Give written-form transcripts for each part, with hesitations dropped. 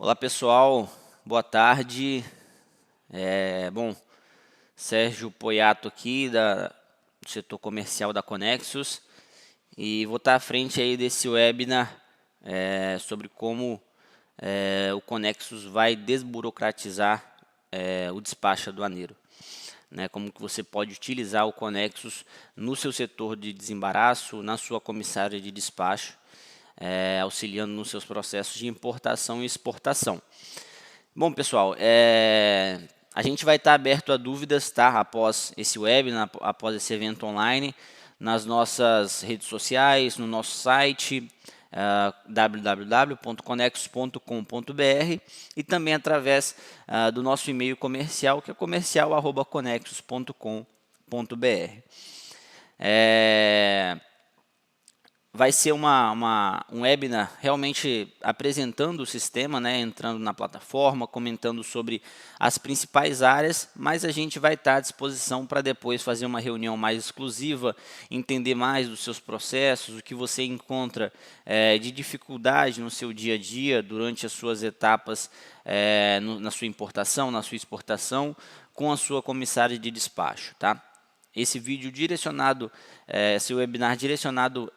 Olá pessoal, boa tarde. Sérgio Poiato aqui do setor comercial da Conexus e vou estar à frente aí desse webinar sobre como o Conexus vai desburocratizar o despacho aduaneiro. Como que você pode utilizar o Conexus no seu setor de desembaraço, na sua comissária de despacho, auxiliando nos seus processos de importação e exportação. Bom, pessoal, a gente vai estar aberto a dúvidas, tá? Após esse webinar, após esse evento online, nas nossas redes sociais, no nosso site, www.conexus.com.br e também através do nosso e-mail comercial, que é comercial@conexus.com.br. Vai ser um webinar realmente apresentando o sistema, entrando na plataforma, comentando sobre as principais áreas, mas a gente vai estar à disposição para depois fazer uma reunião mais exclusiva, entender mais dos seus processos, o que você encontra de dificuldade no seu dia a dia, durante as suas etapas na sua importação, na sua exportação, com a sua comissária de despacho, tá? Esse vídeo direcionado, esse webinar direcionado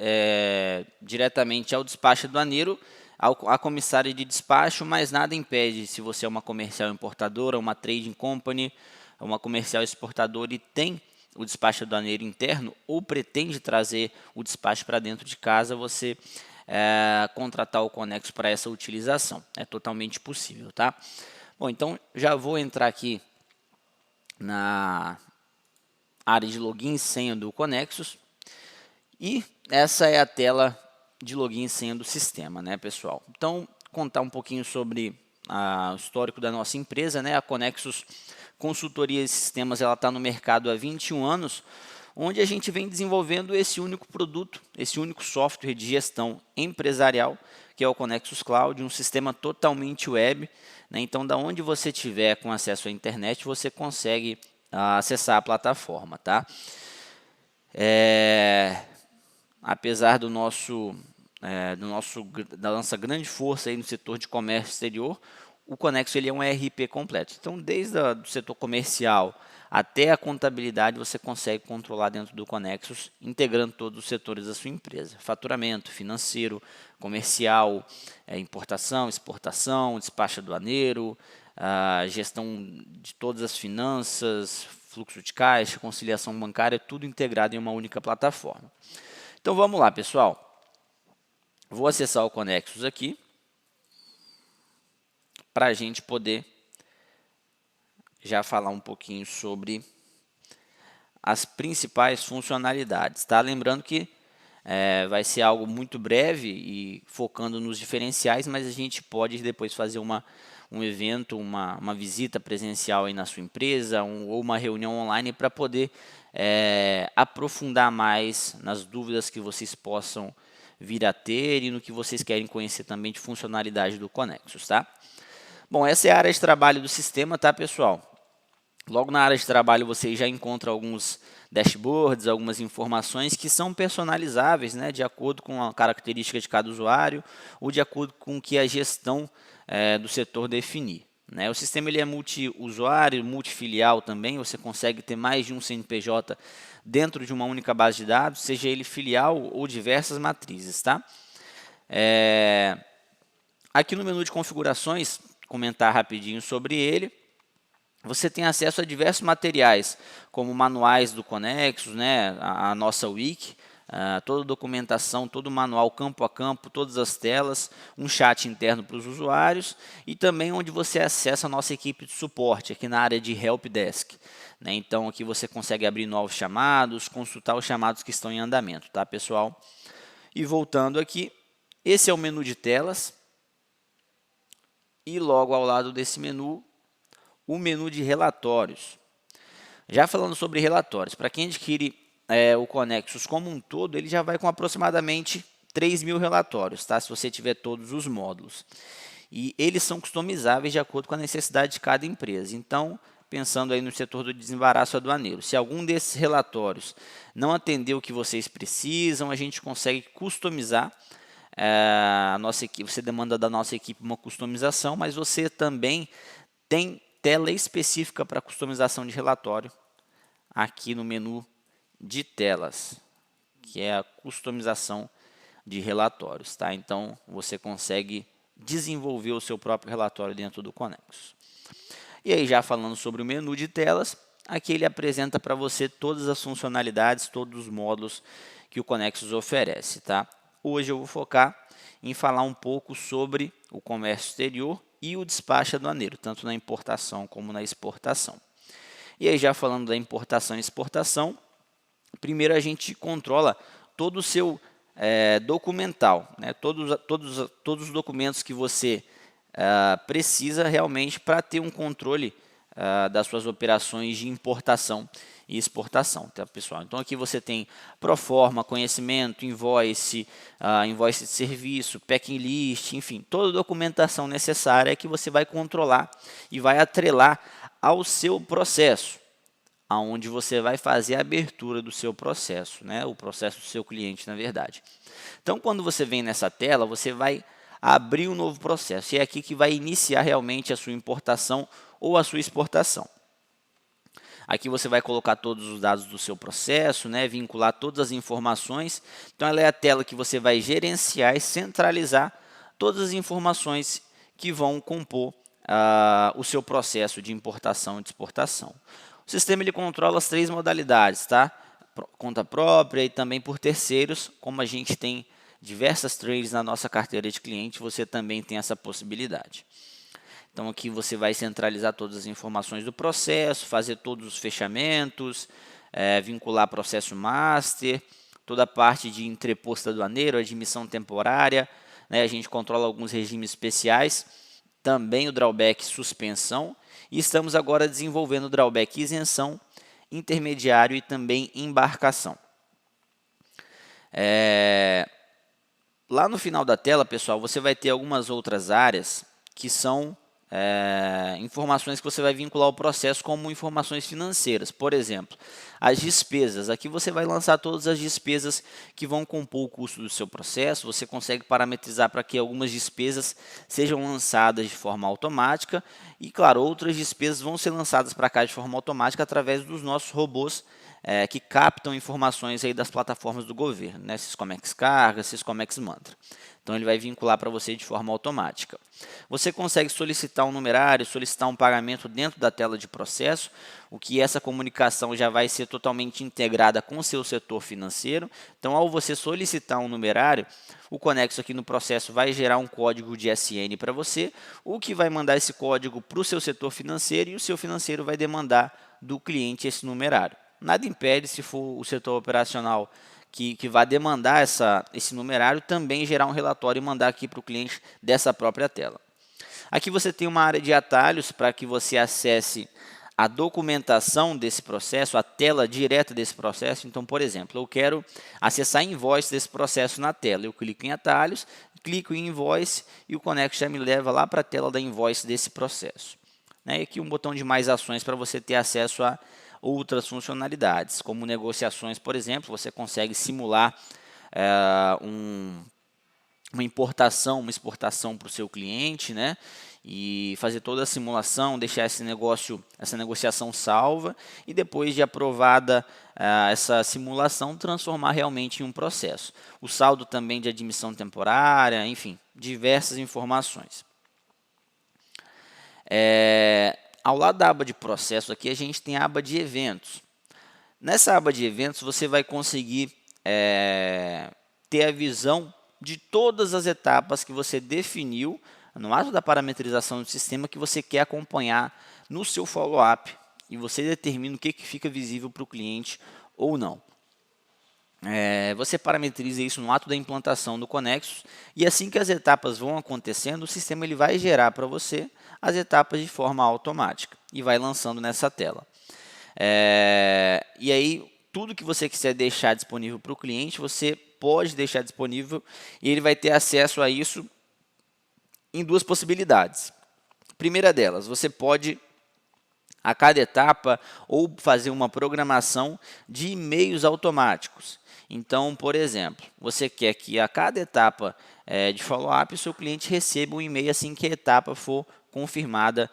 diretamente ao despacho aduaneiro, à comissária de despacho, mas nada impede, se você é uma comercial importadora, uma trading company, uma comercial exportadora e tem o despacho aduaneiro interno ou pretende trazer o despacho para dentro de casa, você contratar o Conexus para essa utilização. É totalmente possível, tá? Bom, então já vou entrar aqui na área de login e senha do Conexus e essa é a tela de login e senha do sistema, pessoal? Então, contar um pouquinho sobre o histórico da nossa empresa, a Conexus Consultoria e Sistemas, ela está no mercado há 21 anos, onde a gente vem desenvolvendo esse único produto, esse único software de gestão empresarial, que é o Conexus Cloud, um sistema totalmente web, Então, da onde você estiver com acesso à internet, você consegue acessar a plataforma, tá? Apesar da nossa grande força aí no setor de comércio exterior, o Conexus ele é um ERP completo. Então, desde o setor comercial até a contabilidade, você consegue controlar dentro do Conexus, integrando todos os setores da sua empresa. Faturamento, financeiro, comercial, importação, exportação, despacho aduaneiro, gestão de todas as finanças, fluxo de caixa, conciliação bancária, tudo integrado em uma única plataforma. Então vamos lá, pessoal. Vou acessar o Conexus aqui para a gente poder já falar um pouquinho sobre as principais funcionalidades, tá? Lembrando que vai ser algo muito breve e focando nos diferenciais, mas a gente pode depois fazer um evento, uma visita presencial aí na sua empresa ou uma reunião online para poder aprofundar mais nas dúvidas que vocês possam vir a ter e no que vocês querem conhecer também de funcionalidade do Conexus, tá? Bom, essa é a área de trabalho do sistema, tá, pessoal? Logo na área de trabalho você já encontra alguns dashboards, algumas informações que são personalizáveis, de acordo com a característica de cada usuário ou de acordo com o que a gestão do setor definir. O sistema ele é multiusuário, multifilial também, você consegue ter mais de um CNPJ dentro de uma única base de dados, seja ele filial ou diversas matrizes, tá? Aqui no menu de configurações, comentar rapidinho sobre ele. Você tem acesso a diversos materiais, como manuais do Conexus, a nossa wiki, toda a documentação, todo o manual campo a campo, todas as telas, um chat interno para os usuários e também onde você acessa a nossa equipe de suporte, aqui na área de Help Desk. Então, aqui você consegue abrir novos chamados, consultar os chamados que estão em andamento, tá, pessoal? E voltando aqui, esse é o menu de telas e logo ao lado desse menu, o menu de relatórios. Já falando sobre relatórios, para quem adquire o Conexus como um todo, ele já vai com aproximadamente 3.000 relatórios, tá? Se você tiver todos os módulos. E eles são customizáveis de acordo com a necessidade de cada empresa. Então, pensando aí no setor do desembaraço aduaneiro, se algum desses relatórios não atender o que vocês precisam, a gente consegue customizar a nossa equipe, você demanda da nossa equipe uma customização, mas você também tem tela específica para customização de relatório aqui no menu de telas, que é a customização de relatórios, tá? Então, você consegue desenvolver o seu próprio relatório dentro do Connexus. E aí, já falando sobre o menu de telas, aqui ele apresenta para você todas as funcionalidades, todos os módulos que o Connexus oferece, tá? Hoje eu vou focar em falar um pouco sobre o comércio exterior e o despacho aduaneiro, tanto na importação como na exportação. E aí, já falando da importação e exportação, primeiro a gente controla todo o seu documental, né? Todos os documentos que você precisa realmente para ter um controle das suas operações de importação e exportação, tá, pessoal? Então aqui você tem proforma, conhecimento, invoice, invoice de serviço, packing list, enfim, toda a documentação necessária que você vai controlar e vai atrelar ao seu processo, aonde você vai fazer a abertura do seu processo, né? O processo do seu cliente, na verdade. Então, quando você vem nessa tela, você vai abrir um novo processo. E é aqui que vai iniciar realmente a sua importação ou a sua exportação. Aqui você vai colocar todos os dados do seu processo, né? Vincular todas as informações. Então, ela é a tela que você vai gerenciar e centralizar todas as informações que vão compor o seu processo de importação e de exportação. O sistema ele controla as 3 modalidades, tá? Conta própria e também por terceiros. Como a gente tem diversas trades na nossa carteira de cliente, você também tem essa possibilidade. Então aqui você vai centralizar todas as informações do processo, fazer todos os fechamentos, vincular processo master, toda a parte de entreposto aduaneiro, admissão temporária, né? A gente controla alguns regimes especiais, também o drawback suspensão, e estamos agora desenvolvendo o drawback isenção, intermediário e também embarcação. Lá no final da tela, pessoal, você vai ter algumas outras áreas que são informações que você vai vincular ao processo como informações financeiras. Por exemplo, as despesas. Aqui você vai lançar todas as despesas que vão compor o custo do seu processo. Você consegue parametrizar para que algumas despesas sejam lançadas de forma automática e, claro, outras despesas vão ser lançadas para cá de forma automática através dos nossos robôs que captam informações aí das plataformas do governo, né? Syscomex Carga, Syscomex Mantra. Então, ele vai vincular para você de forma automática. Você consegue solicitar um numerário, solicitar um pagamento dentro da tela de processo, o que essa comunicação já vai ser totalmente integrada com o seu setor financeiro. Então, ao você solicitar um numerário, o Connexus aqui no processo vai gerar um código de SN para você, o que vai mandar esse código para o seu setor financeiro e o seu financeiro vai demandar do cliente esse numerário. Nada impede, se for o setor operacional que vai demandar esse numerário, também gerar um relatório e mandar aqui para o cliente dessa própria tela. Aqui você tem uma área de atalhos para que você acesse a documentação desse processo, a tela direta desse processo. Então, por exemplo, eu quero acessar a invoice desse processo na tela. Eu clico em atalhos, clico em invoice e o Connexus já me leva lá para a tela da invoice desse processo. E aqui um botão de mais ações para você ter acesso a outras funcionalidades, como negociações, por exemplo. Você consegue simular uma importação, uma exportação para o seu cliente, né? E fazer toda a simulação, deixar essa negociação salva e depois de aprovada essa simulação, transformar realmente em um processo. O saldo também de admissão temporária, enfim, diversas informações. Ao lado da aba de processo aqui, a gente tem a aba de eventos. Nessa aba de eventos, você vai conseguir ter a visão de todas as etapas que você definiu no ato da parametrização do sistema que você quer acompanhar no seu follow-up e você determina o que fica visível para o cliente ou não. Você parametriza isso no ato da implantação do Connexus e assim que as etapas vão acontecendo, o sistema ele vai gerar para você as etapas de forma automática e vai lançando nessa tela. E aí, tudo que você quiser deixar disponível para o cliente, você pode deixar disponível e ele vai ter acesso a isso em 2 possibilidades. Primeira delas, você pode a cada etapa ou fazer uma programação de e-mails automáticos. Então, por exemplo, você quer que a cada etapa de follow-up o seu cliente receba um e-mail assim que a etapa for confirmada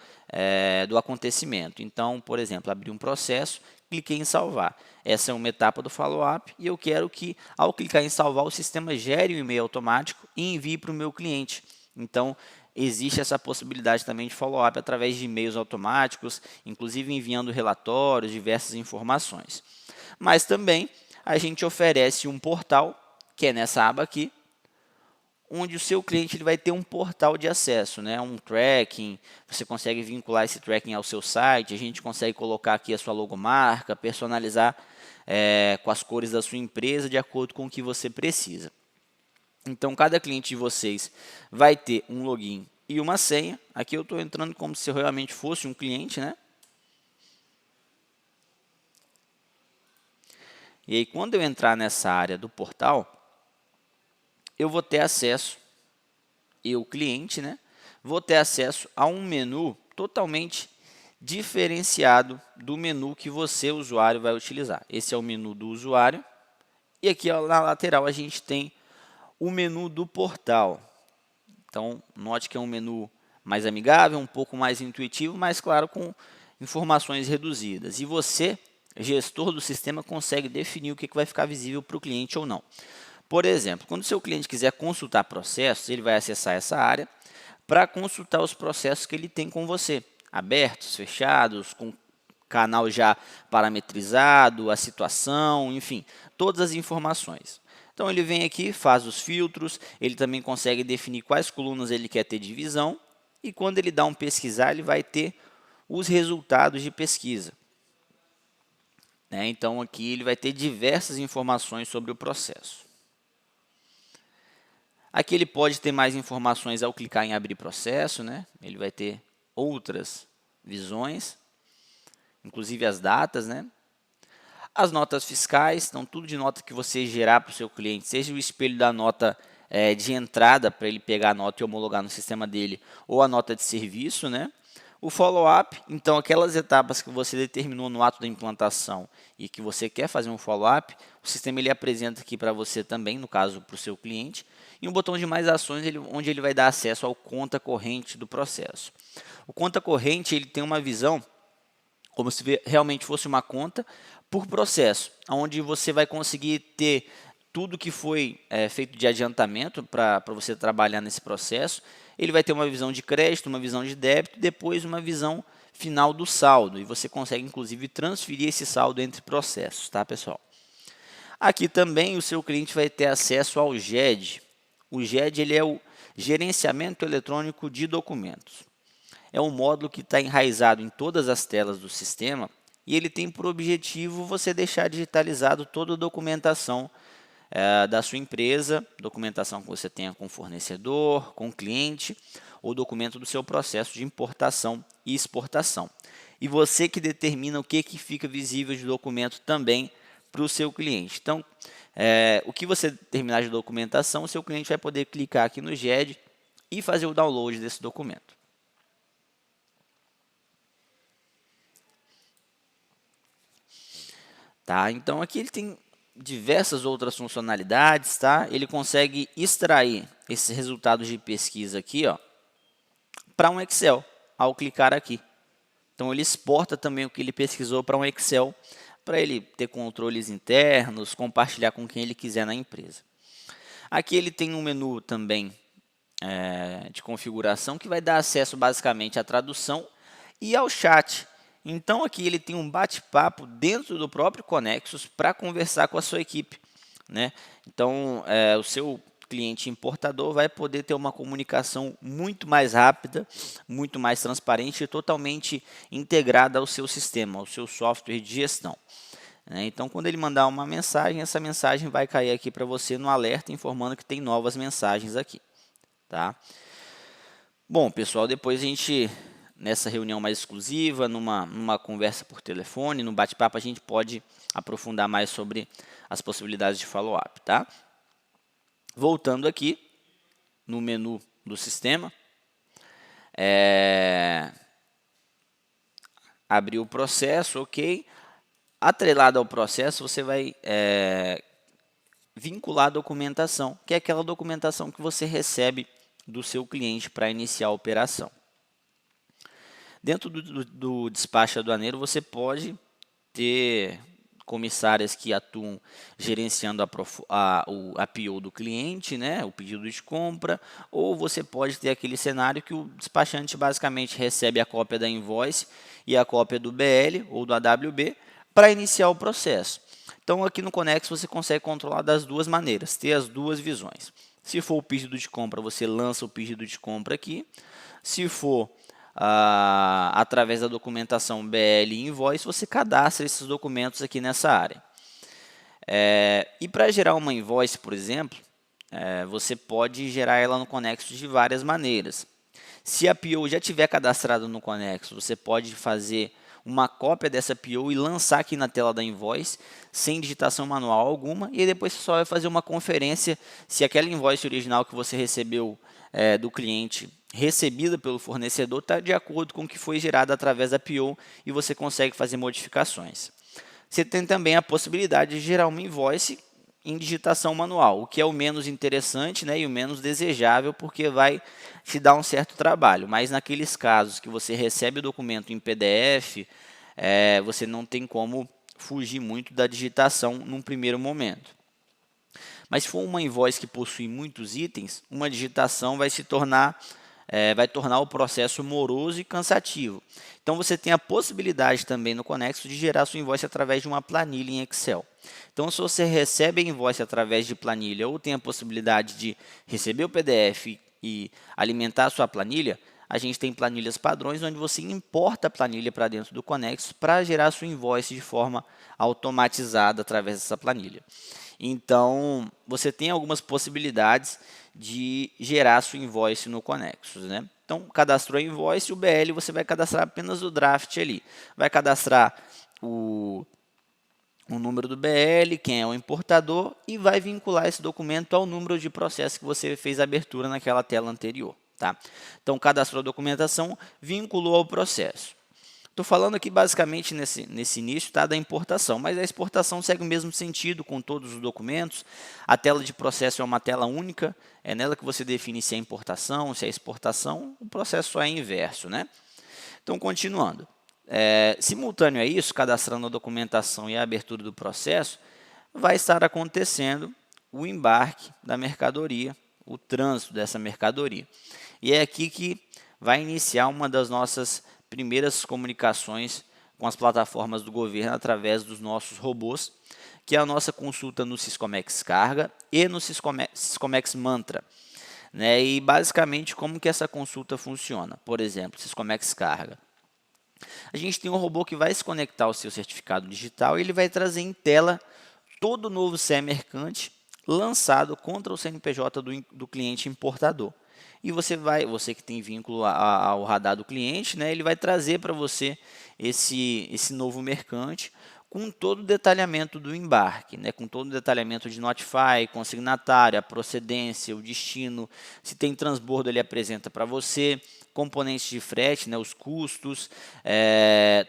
do acontecimento. Então, por exemplo, abri um processo, cliquei em salvar. Essa é uma etapa do follow-up e eu quero que, ao clicar em salvar, o sistema gere um e-mail automático e envie para o meu cliente. Então, existe essa possibilidade também de follow-up através de e-mails automáticos, inclusive enviando relatórios, diversas informações. Mas também a gente oferece um portal, que é nessa aba aqui, onde o seu cliente ele vai ter um portal de acesso, né? Um tracking, você consegue vincular esse tracking ao seu site, a gente consegue colocar aqui a sua logomarca, personalizar com as cores da sua empresa de acordo com o que você precisa. Então, cada cliente de vocês vai ter um login e uma senha. Aqui eu estou entrando como se eu realmente fosse um cliente, né? E aí, quando eu entrar nessa área do portal, eu vou ter acesso, eu cliente, né? Vou ter acesso a um menu totalmente diferenciado do menu que você, usuário, vai utilizar. Esse é o menu do usuário. E aqui ó, na lateral a gente tem o menu do portal. Então, note que é um menu mais amigável, um pouco mais intuitivo, mas claro, com informações reduzidas. E você, gestor do sistema, consegue definir o que vai ficar visível para o cliente ou não. Por exemplo, quando o seu cliente quiser consultar processos, ele vai acessar essa área para consultar os processos que ele tem com você, abertos, fechados, com canal já parametrizado, a situação, enfim, todas as informações. Então ele vem aqui, faz os filtros, ele também consegue definir quais colunas ele quer ter de visão e quando ele dá um pesquisar, ele vai ter os resultados de pesquisa. Então aqui ele vai ter diversas informações sobre o processo. Aqui ele pode ter mais informações ao clicar em abrir processo, ele vai ter outras visões, inclusive as datas, As notas fiscais, então tudo de nota que você gerar para o seu cliente, seja o espelho da nota de entrada para ele pegar a nota e homologar no sistema dele, ou a nota de serviço, O follow-up, então aquelas etapas que você determinou no ato da implantação e que você quer fazer um follow-up, o sistema ele apresenta aqui para você também, no caso para o seu cliente, e um botão de mais ações onde ele vai dar acesso ao conta corrente do processo. O conta corrente ele tem uma visão como se realmente fosse uma conta por processo, onde você vai conseguir ter tudo que foi feito de adiantamento para você trabalhar nesse processo. Ele vai ter uma visão de crédito, uma visão de débito e depois uma visão final do saldo. E você consegue, inclusive, transferir esse saldo entre processos, tá, pessoal? Aqui também o seu cliente vai ter acesso ao GED. O GED ele é o Gerenciamento Eletrônico de Documentos. É um módulo que está enraizado em todas as telas do sistema e ele tem por objetivo você deixar digitalizado toda a documentação da sua empresa, documentação que você tenha com o fornecedor, com o cliente, ou documento do seu processo de importação e exportação. E você que determina o que fica visível de documento também para o seu cliente. Então, o que você determinar de documentação, o seu cliente vai poder clicar aqui no GED e fazer o download desse documento. Tá? Então, aqui ele tem diversas outras funcionalidades, tá? Ele consegue extrair esses resultados de pesquisa aqui, para um Excel, ao clicar aqui. Então, ele exporta também o que ele pesquisou para um Excel, para ele ter controles internos, compartilhar com quem ele quiser na empresa. Aqui ele tem um menu também de configuração, que vai dar acesso basicamente à tradução e ao chat. Então, aqui ele tem um bate-papo dentro do próprio Connexus para conversar com a sua equipe. Então, o seu cliente importador vai poder ter uma comunicação muito mais rápida, muito mais transparente e totalmente integrada ao seu sistema, ao seu software de gestão. Então, quando ele mandar uma mensagem, essa mensagem vai cair aqui para você no alerta, informando que tem novas mensagens aqui. Tá? Bom, pessoal, depois a gente, nessa reunião mais exclusiva, numa conversa por telefone, no bate-papo, a gente pode aprofundar mais sobre as possibilidades de follow-up, tá? Voltando aqui no menu do sistema, abriu o processo, ok. Atrelado ao processo, você vai vincular a documentação, que é aquela documentação que você recebe do seu cliente para iniciar a operação. Dentro do despacho aduaneiro, você pode ter comissárias que atuam gerenciando a PO do cliente, né, o pedido de compra, ou você pode ter aquele cenário que o despachante basicamente recebe a cópia da invoice e a cópia do BL ou do AWB para iniciar o processo. Então, aqui no Conexo, você consegue controlar das duas maneiras, ter as duas visões. Se for o pedido de compra, você lança o pedido de compra aqui. Se for através da documentação BL e Invoice, você cadastra esses documentos aqui nessa área. E para gerar uma invoice, por exemplo, você pode gerar ela no Conexo de várias maneiras. Se a PO já tiver cadastrada no Conexo, você pode fazer uma cópia dessa PO e lançar aqui na tela da invoice, sem digitação manual alguma, e depois você só vai fazer uma conferência se aquela invoice original que você recebeu do cliente, recebida pelo fornecedor, está de acordo com o que foi gerado através da PO e você consegue fazer modificações. Você tem também a possibilidade de gerar uma invoice em digitação manual, o que é o menos interessante, né, e o menos desejável, porque vai te dar um certo trabalho. Mas naqueles casos que você recebe o documento em PDF, você não tem como fugir muito da digitação num primeiro momento. Mas se for uma invoice que possui muitos itens, uma digitação vai tornar o processo moroso e cansativo. Então, você tem a possibilidade também no Conexo de gerar sua invoice através de uma planilha em Excel. Então, se você recebe a invoice através de planilha ou tem a possibilidade de receber o PDF e alimentar a sua planilha, a gente tem planilhas padrões onde você importa a planilha para dentro do Conexo para gerar sua invoice de forma automatizada através dessa planilha. Então, você tem algumas possibilidades de gerar sua invoice no Conexus, né? Então, cadastrou a invoice, o BL você vai cadastrar apenas o draft ali. Vai cadastrar o número do BL, quem é o importador, e vai vincular esse documento ao número de processo que você fez a abertura naquela tela anterior. Tá? Então, cadastrou a documentação, vinculou ao processo. Estou falando aqui basicamente nesse início da importação, mas a exportação segue o mesmo sentido com todos os documentos. A tela de processo é uma tela única, é nela que você define se é importação, se é exportação, o processo só é inverso, né? Então, continuando. Simultâneo a isso, cadastrando a documentação e a abertura do processo, vai estar acontecendo o embarque da mercadoria, o trânsito dessa mercadoria. E é aqui que vai iniciar uma das nossas primeiras comunicações com as plataformas do governo através dos nossos robôs, que é a nossa consulta no Syscomex Carga e no Syscomex Mantra. Né? E basicamente como que essa consulta funciona. Por exemplo, Syscomex Carga. A gente tem um robô que vai se conectar ao seu certificado digital e ele vai trazer em tela todo o novo CE mercante lançado contra o CNPJ do cliente importador. E você que tem vínculo ao radar do cliente, né, ele vai trazer para você esse novo mercante com todo o detalhamento do embarque, né, com todo o detalhamento de notify, consignatário, a procedência, o destino, se tem transbordo ele apresenta para você, componentes de frete, né, os custos,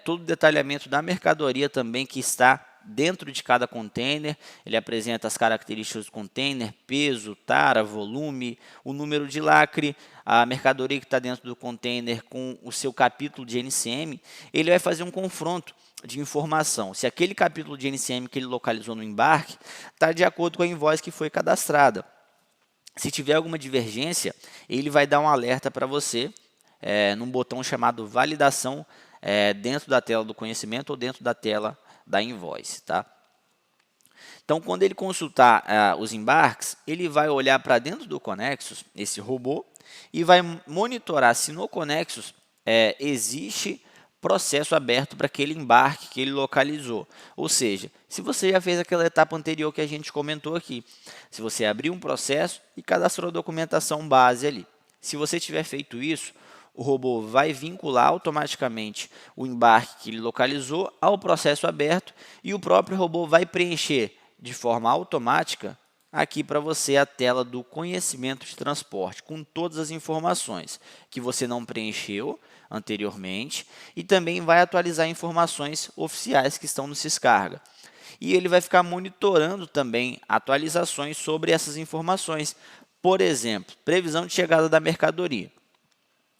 todo o detalhamento da mercadoria também que está dentro de cada container, ele apresenta as características do container, peso, tara, volume, o número de lacre, a mercadoria que está dentro do container com o seu capítulo de NCM, ele vai fazer um confronto de informação. Se aquele capítulo de NCM que ele localizou no embarque está de acordo com a invoice que foi cadastrada. Se tiver alguma divergência, ele vai dar um alerta para você num botão chamado validação dentro da tela do conhecimento ou dentro da tela da invoice, tá? Então, quando ele consultar os embarques, ele vai olhar para dentro do Conexus, esse robô, e vai monitorar se no Conexus existe processo aberto para aquele embarque que ele localizou. Ou seja, se você já fez aquela etapa anterior que a gente comentou aqui, se você abrir um processo e cadastrou a documentação base ali. Se você tiver feito isso, o robô vai vincular automaticamente o embarque que ele localizou ao processo aberto e o próprio robô vai preencher de forma automática aqui para você a tela do conhecimento de transporte, com todas as informações que você não preencheu, anteriormente e também vai atualizar informações oficiais que estão no Syscarga. E ele vai ficar monitorando também atualizações sobre essas informações. Por exemplo, previsão de chegada da mercadoria.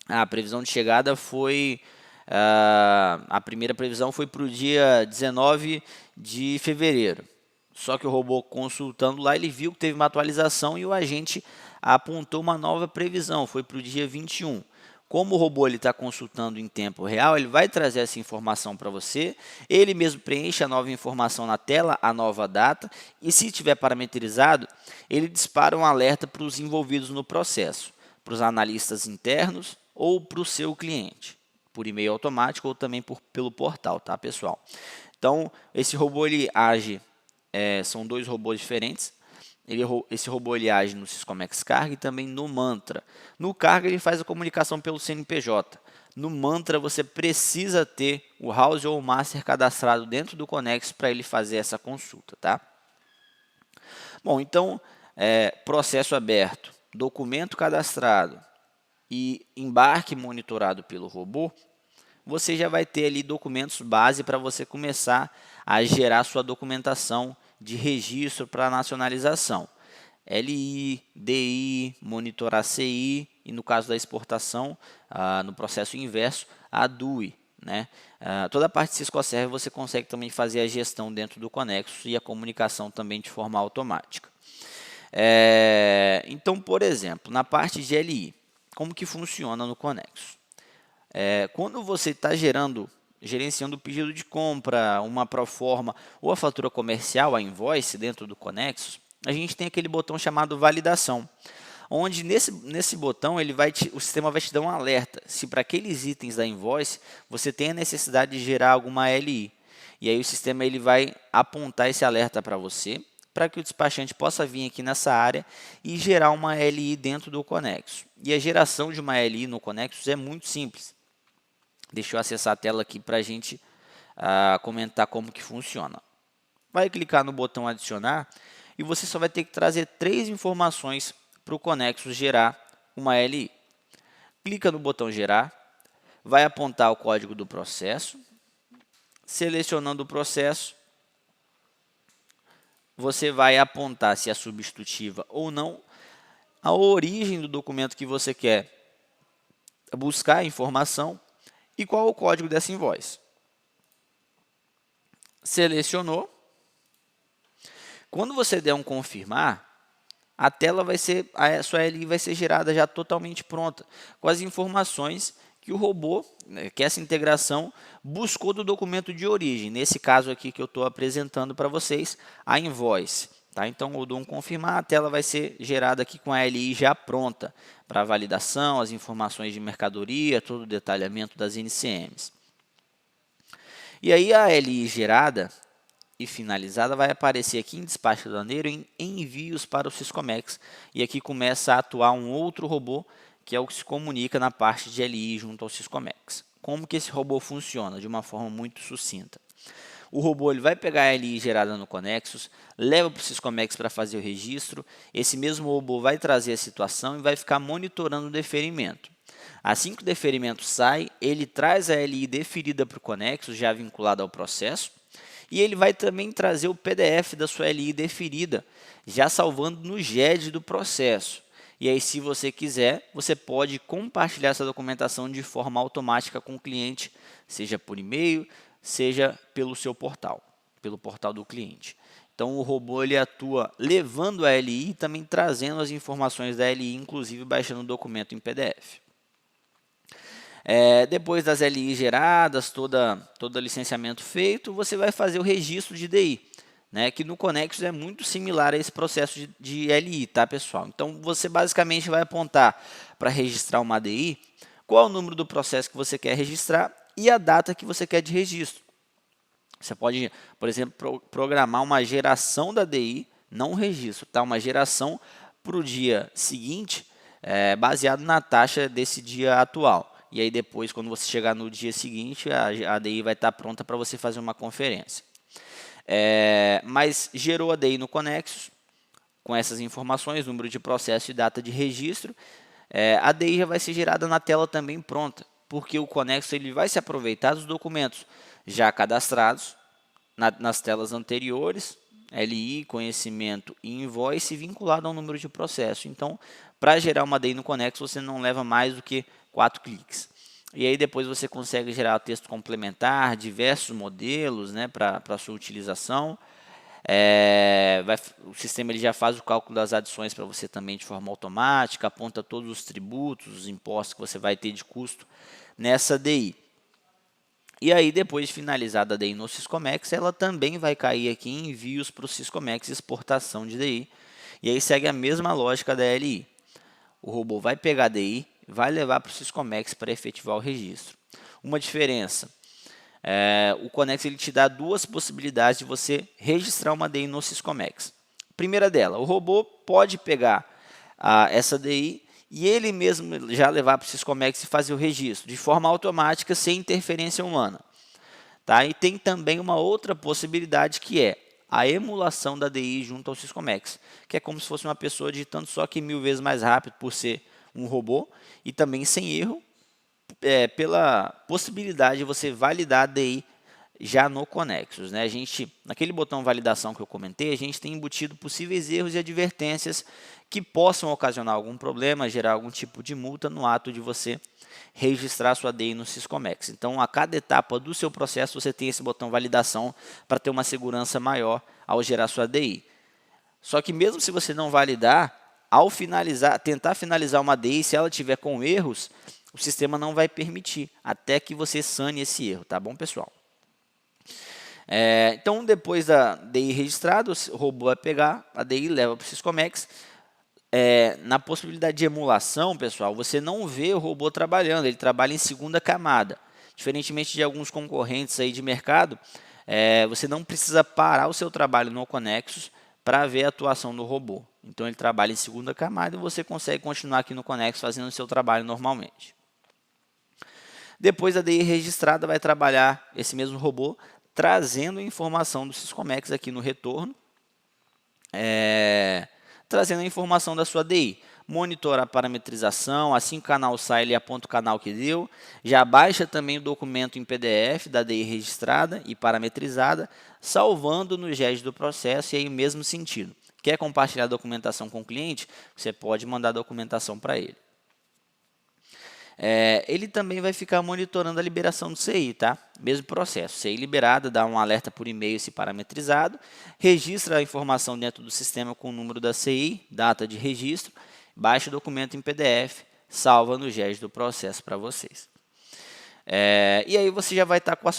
A previsão de chegada foi... a primeira previsão foi para o dia 19 de fevereiro. Só que o robô, consultando lá, ele viu que teve uma atualização e o agente apontou uma nova previsão, foi para o dia 21. Como o robô está consultando em tempo real, ele vai trazer essa informação para você, ele mesmo preenche a nova informação na tela, a nova data, e se estiver parametrizado, ele dispara um alerta para os envolvidos no processo, para os analistas internos ou para o seu cliente, por e-mail automático ou também pelo portal, tá, pessoal? Então, esse robô ele age, são dois robôs diferentes. Esse robô ele age no Syscomex Carga e também no Mantra. No Carga ele faz a comunicação pelo CNPJ. No Mantra você precisa ter o House ou o Master cadastrado dentro do Conexus para ele fazer essa consulta, tá? Bom, então, processo aberto, documento cadastrado e embarque monitorado pelo robô, você já vai ter ali documentos base para você começar a gerar sua documentação de registro para nacionalização. LI, DI, monitorar CI e no caso da exportação, no processo inverso, a DUI. Né? Toda a parte de Syscoserve você consegue também fazer a gestão dentro do Conexus e a comunicação também de forma automática. Então, por exemplo, na parte de LI, como que funciona no Conexus? Quando você está gerenciando o pedido de compra, uma proforma ou a fatura comercial, a invoice dentro do Conexus, a gente tem aquele botão chamado validação, onde nesse botão o sistema vai te dar um alerta se para aqueles itens da invoice você tem a necessidade de gerar alguma LI. E aí o sistema ele vai apontar esse alerta para você, para que o despachante possa vir aqui nessa área e gerar uma LI dentro do Conexus. E a geração de uma LI no Conexus é muito simples. Deixa eu acessar a tela aqui para a gente comentar como que funciona. Vai clicar no botão adicionar e você só vai ter que trazer 3 informações para o Conexus gerar uma LI. Clica no botão gerar, vai apontar o código do processo, selecionando o processo, você vai apontar se é substitutiva ou não, a origem do documento que você quer buscar a informação, e qual o código dessa invoice. Selecionou. Quando você der um confirmar, a sua LI vai ser gerada já totalmente pronta, com as informações que o robô, que essa integração, buscou do documento de origem. Nesse caso aqui que eu estou apresentando para vocês, a invoice. Tá? Então, eu dou um confirmar, a tela vai ser gerada aqui com a LI já pronta para validação, as informações de mercadoria, todo o detalhamento das NCMs. E aí a LI gerada e finalizada vai aparecer aqui em despacho aduaneiro em envios para o Syscomex. E aqui começa a atuar um outro robô, que é o que se comunica na parte de LI junto ao Syscomex. Como que esse robô funciona? De uma forma muito sucinta. O robô ele vai pegar a LI gerada no Conexus, leva para o Syscomex para fazer o registro. Esse mesmo robô vai trazer a situação e vai ficar monitorando o deferimento. Assim que o deferimento sai, ele traz a LI deferida para o Conexus, já vinculada ao processo. E ele vai também trazer o PDF da sua LI deferida, já salvando no GED do processo. E aí, se você quiser, você pode compartilhar essa documentação de forma automática com o cliente, seja por e-mail, seja pelo seu portal, pelo portal do cliente. Então, o robô ele atua levando a LI e também trazendo as informações da LI, inclusive baixando o documento em PDF. Depois das LI geradas, todo licenciamento feito, você vai fazer o registro de DI, né, que no Conexus é muito similar a esse processo de LI, tá, pessoal? Então, você basicamente vai apontar para registrar uma DI, qual é o número do processo que você quer registrar e a data que você quer de registro. Você pode, por exemplo, programar uma geração da DI, não um registro, tá? Uma geração para o dia seguinte, baseado na taxa desse dia atual. E aí depois, quando você chegar no dia seguinte, a DI vai estar pronta para você fazer uma conferência. Mas gerou a DI no Conexus, com essas informações, número de processo e data de registro, a DI já vai ser gerada na tela também pronta, porque o Conexo ele vai se aproveitar dos documentos já cadastrados nas telas anteriores, LI, conhecimento e invoice vinculado ao número de processo. Então, para gerar uma DI no Conexo, você não leva mais do que 4 cliques. E aí depois você consegue gerar texto complementar, diversos modelos, né, para a sua utilização. O sistema ele já faz o cálculo das adições para você também de forma automática, aponta todos os tributos, os impostos que você vai ter de custo nessa DI. E aí, depois de finalizada a DI no Syscomex, ela também vai cair aqui em envios para o Syscomex, exportação de DI. E aí segue a mesma lógica da LI. O robô vai pegar a DI, vai levar para o Syscomex para efetivar o registro. Uma diferença, o Conexo ele te dá duas possibilidades de você registrar uma DI no Syscomex. Primeira dela, o robô pode pegar essa DI e ele mesmo já levar para o Syscomex e fazer o registro de forma automática, sem interferência humana. Tá? E tem também uma outra possibilidade que é a emulação da DI junto ao Syscomex, que é como se fosse uma pessoa digitando, só que 1000 vezes mais rápido por ser um robô e também sem erro, pela possibilidade de você validar a DI já no Conexus, né? Naquele botão validação que eu comentei, a gente tem embutido possíveis erros e advertências que possam ocasionar algum problema, gerar algum tipo de multa no ato de você registrar sua DI no Syscomex. Então, a cada etapa do seu processo, você tem esse botão validação para ter uma segurança maior ao gerar sua DI. Só que mesmo se você não validar, ao tentar finalizar uma DI, se ela tiver com erros, o sistema não vai permitir, até que você sane esse erro, tá bom, pessoal? Então, depois da DI registrada, o robô vai pegar a DI e leva para o Syscomex. Na possibilidade de emulação, pessoal, você não vê o robô trabalhando, ele trabalha em segunda camada. Diferentemente de alguns concorrentes aí de mercado, você não precisa parar o seu trabalho no Conexus para ver a atuação do robô. Então, ele trabalha em segunda camada e você consegue continuar aqui no Conexus fazendo o seu trabalho normalmente. Depois da DI registrada, vai trabalhar esse mesmo robô, trazendo informação do Syscomex aqui no retorno, trazendo a informação da sua DI. Monitora a parametrização, assim que o canal sai, ele aponta o canal que deu, já baixa também o documento em PDF da DI registrada e parametrizada, salvando no GED do processo e aí o mesmo sentido. Quer compartilhar a documentação com o cliente? Você pode mandar a documentação para ele. Ele também vai ficar monitorando a liberação do CI, tá? Mesmo processo. CI liberada, dá um alerta por e-mail se parametrizado, registra a informação dentro do sistema com o número da CI, data de registro, baixa o documento em PDF, salva no GED do processo para vocês. E aí você já vai estar com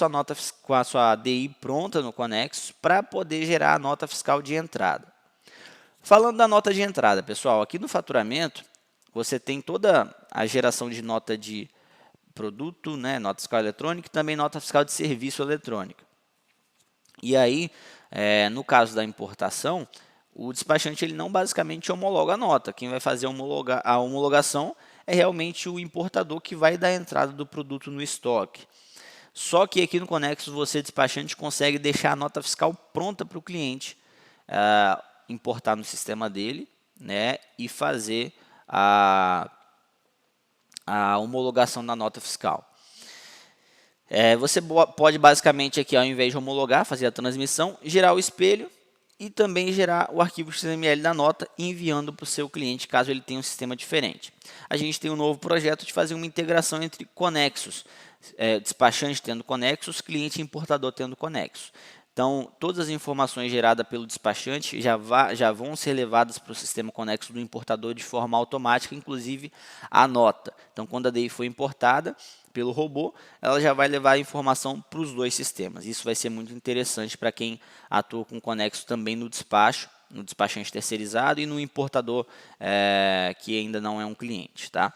a sua DI pronta no Conexus para poder gerar a nota fiscal de entrada. Falando da nota de entrada, pessoal, aqui no faturamento, você tem toda a geração de nota de produto, né, nota fiscal eletrônica e também nota fiscal de serviço eletrônico. E aí, no caso da importação, o despachante ele não basicamente homologa a nota. Quem vai fazer a homologação é realmente o importador que vai dar a entrada do produto no estoque. Só que aqui no Conexus, você, despachante, consegue deixar a nota fiscal pronta para o cliente importar no sistema dele, né, e fazer a homologação da nota fiscal. Você pode basicamente aqui, ao invés de homologar, fazer a transmissão, gerar o espelho e também gerar o arquivo XML da nota, enviando para o seu cliente, caso ele tenha um sistema diferente. A gente tem um novo projeto de fazer uma integração entre Conexus, despachante tendo Conexus, cliente e importador tendo Conexus. Então, todas as informações geradas pelo despachante já vão ser levadas para o sistema Conexus do importador de forma automática, inclusive a nota. Então, quando a DI for importada pelo robô, ela já vai levar a informação para os dois sistemas. Isso vai ser muito interessante para quem atua com Conexus também no despacho, no despachante terceirizado e no importador que ainda não é um cliente, tá?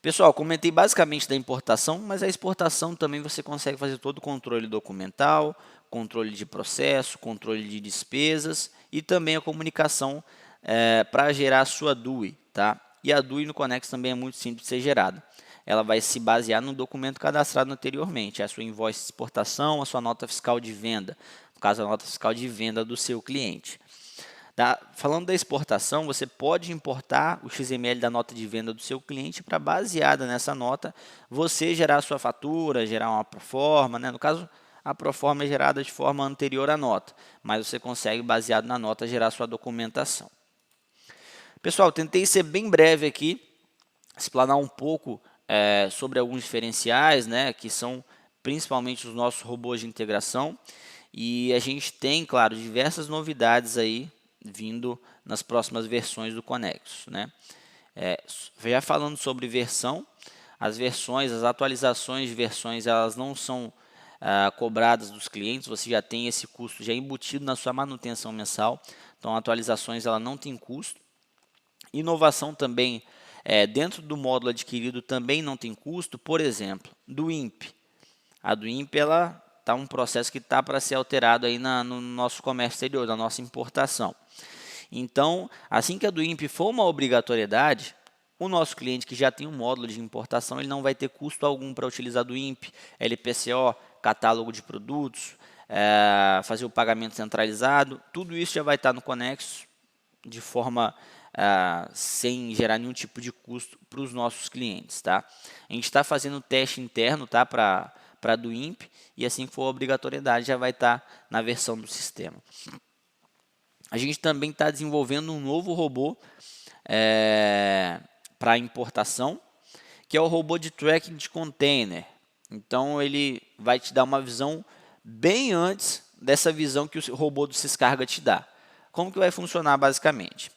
Pessoal, comentei basicamente da importação, mas a exportação também você consegue fazer todo o controle documental, controle de processo, controle de despesas e também a comunicação para gerar a sua DUI, tá? E a DUI no Conexus também é muito simples de ser gerada. Ela vai se basear no documento cadastrado anteriormente, a sua invoice de exportação, a sua nota fiscal de venda, no caso a nota fiscal de venda do seu cliente. Falando da exportação, você pode importar o XML da nota de venda do seu cliente para, baseada nessa nota, você gerar a sua fatura, gerar uma proforma, né? No caso, a proforma é gerada de forma anterior à nota, mas você consegue, baseado na nota, gerar a sua documentação. Pessoal, tentei ser bem breve aqui, explanar um pouco sobre alguns diferenciais, né, que são principalmente os nossos robôs de integração. E a gente tem, claro, diversas novidades aí vindo nas próximas versões do Conexus, né? Já falando sobre versão, as atualizações de versões, elas não são cobradas dos clientes, você já tem esse custo já embutido na sua manutenção mensal, então atualizações ela não tem custo. Inovação também, dentro do módulo adquirido também não tem custo, por exemplo, do INPE. A do INPE, ela tá um processo que está para ser alterado aí no nosso comércio exterior, na nossa importação. Então, assim que a do INPE for uma obrigatoriedade, o nosso cliente que já tem um módulo de importação, ele não vai ter custo algum para utilizar do INPE, LPCO, catálogo de produtos, fazer o pagamento centralizado, tudo isso já vai estar no Conexus de forma sem gerar nenhum tipo de custo para os nossos clientes, tá? A gente está fazendo teste interno, tá, para do INPE, e assim que for a obrigatoriedade já vai estar na versão do sistema. A gente também está desenvolvendo um novo robô para importação, que é o robô de tracking de container. Então ele vai te dar uma visão bem antes dessa visão que o robô do Syscarga te dá. Como que vai funcionar basicamente?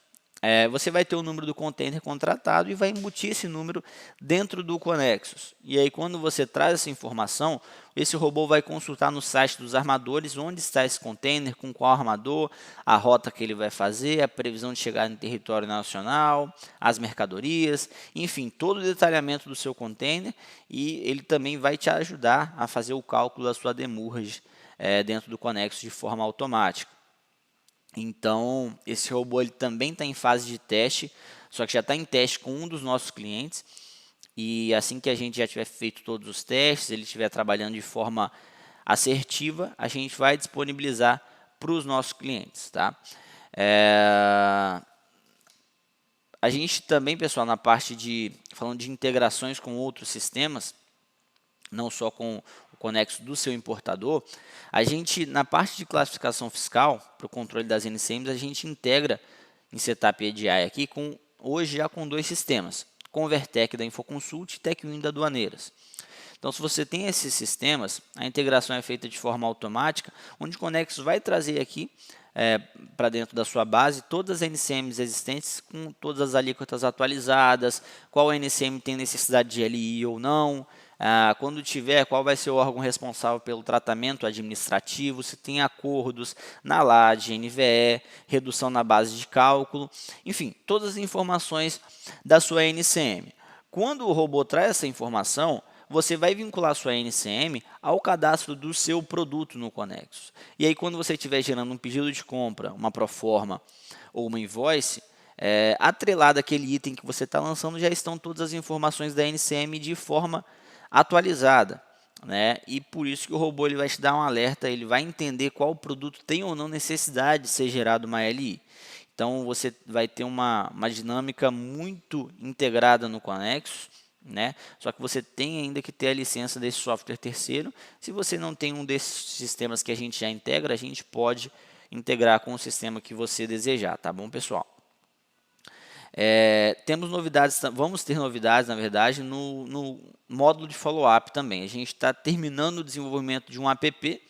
Você vai ter o número do container contratado e vai embutir esse número dentro do Conexus. E aí, quando você traz essa informação, esse robô vai consultar no site dos armadores onde está esse container, com qual armador, a rota que ele vai fazer, a previsão de chegar no território nacional, as mercadorias, enfim, todo o detalhamento do seu container, e ele também vai te ajudar a fazer o cálculo da sua demurrage dentro do Conexus de forma automática. Então, esse robô ele também está em fase de teste, só que já está em teste com um dos nossos clientes. E assim que a gente já tiver feito todos os testes, ele estiver trabalhando de forma assertiva, a gente vai disponibilizar para os nossos clientes, tá? A gente também, pessoal, na parte falando de integrações com outros sistemas, não só com o Conexus do seu importador, a gente, na parte de classificação fiscal, para o controle das NCMs, a gente integra em Setup EDI aqui, hoje já com 2 sistemas, Convertec da Infoconsult e TechWin da Aduaneiras. Então, se você tem esses sistemas, a integração é feita de forma automática, onde o Conexus vai trazer aqui para dentro da sua base todas as NCMs existentes com todas as alíquotas atualizadas, qual NCM tem necessidade de LI ou não, quando tiver, qual vai ser o órgão responsável pelo tratamento administrativo, se tem acordos na LAD, NVE, redução na base de cálculo, enfim, todas as informações da sua NCM. Quando o robô traz essa informação, você vai vincular a sua NCM ao cadastro do seu produto no Conexus. E aí, quando você estiver gerando um pedido de compra, uma proforma ou uma invoice, atrelado àquele item que você está lançando, já estão todas as informações da NCM de forma atualizada, né? E por isso que o robô ele vai te dar um alerta, ele vai entender qual produto tem ou não necessidade de ser gerado uma LI. Então você vai ter uma dinâmica muito integrada no Conexus, né? Só que você tem ainda que ter a licença desse software terceiro. Se você não tem um desses sistemas que a gente já integra, a gente pode integrar com o sistema que você desejar, tá bom, pessoal? Temos novidades, vamos ter novidades, na verdade, no módulo de follow-up também. A gente está terminando o desenvolvimento de um app.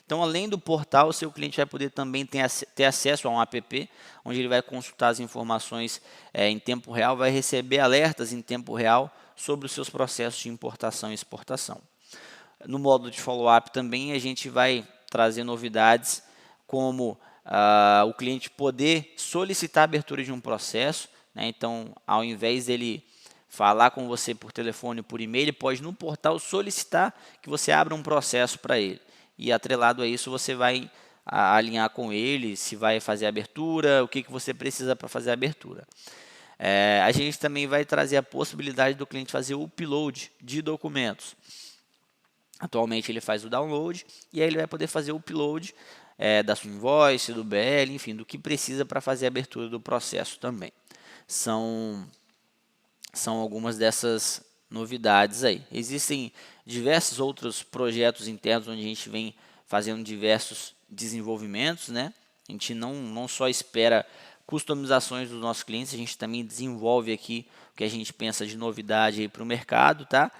Então, além do portal, o seu cliente vai poder também ter acesso a um app, onde ele vai consultar as informações em tempo real, vai receber alertas em tempo real sobre os seus processos de importação e exportação. No módulo de follow-up também a gente vai trazer novidades como o cliente poder solicitar a abertura de um processo, né? Então, ao invés dele falar com você por telefone ou por e-mail, ele pode no portal solicitar que você abra um processo para ele. E atrelado a isso, você vai alinhar com ele se vai fazer a abertura, o que você precisa para fazer a abertura. A gente também vai trazer a possibilidade do cliente fazer o upload de documentos. Atualmente ele faz o download e aí ele vai poder fazer o upload da sua invoice, do BL, enfim, do que precisa para fazer a abertura do processo também. São algumas dessas novidades aí. Existem diversos outros projetos internos onde a gente vem fazendo diversos desenvolvimentos, né? A gente não só espera customizações dos nossos clientes, a gente também desenvolve aqui o que a gente pensa de novidade para o mercado, tá?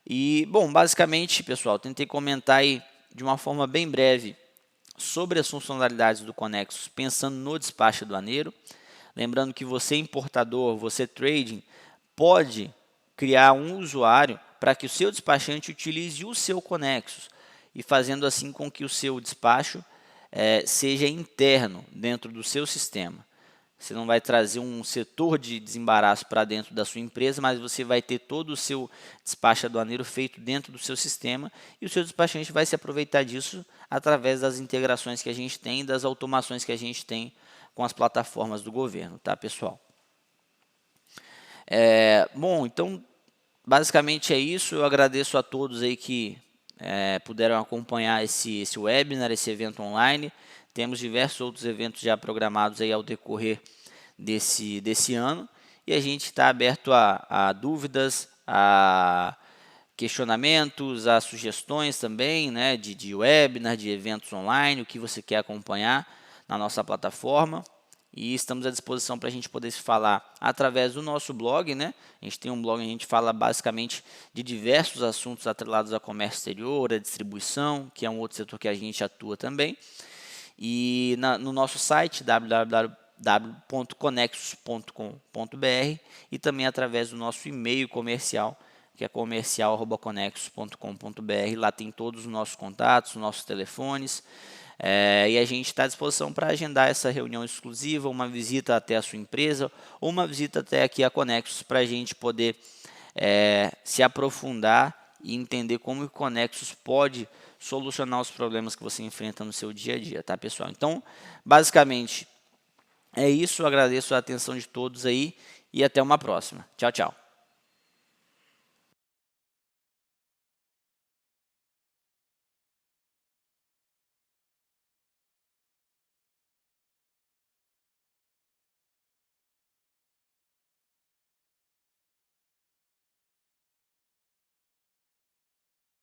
E, bom, basicamente, pessoal, tentei comentar aí de uma forma bem breve sobre as funcionalidades do Conexus, pensando no despacho aduaneiro. Lembrando que você importador, você trading, pode criar um usuário para que o seu despachante utilize o seu Conexus e fazendo assim com que o seu despacho seja interno dentro do seu sistema. Você não vai trazer um setor de desembaraço para dentro da sua empresa, mas você vai ter todo o seu despacho aduaneiro feito dentro do seu sistema e o seu despachante vai se aproveitar disso através das integrações que a gente tem e das automações que a gente tem com as plataformas do governo, tá, pessoal? Bom, então, basicamente é isso. Eu agradeço a todos aí que puderam acompanhar esse webinar, esse evento online. Temos diversos outros eventos já programados aí ao decorrer desse ano. E a gente está aberto a dúvidas, a questionamentos, a sugestões também, né, de webinar, de eventos online, o que você quer acompanhar na nossa plataforma. E estamos à disposição para a gente poder se falar através do nosso blog, né? A gente tem um blog, a gente fala basicamente de diversos assuntos atrelados ao comércio exterior, à distribuição, que é um outro setor que a gente atua também. E no nosso site, www.conexus.com.br, e também através do nosso e-mail comercial, que é comercial@conexus.com.br. Lá tem todos os nossos contatos, os nossos telefones. E a gente está à disposição para agendar essa reunião exclusiva, uma visita até a sua empresa ou uma visita até aqui a Conexus para a gente poder se aprofundar e entender como o Conexus pode solucionar os problemas que você enfrenta no seu dia a dia, tá, pessoal? Então, basicamente, é isso. Eu agradeço a atenção de todos aí e até uma próxima. Tchau, tchau.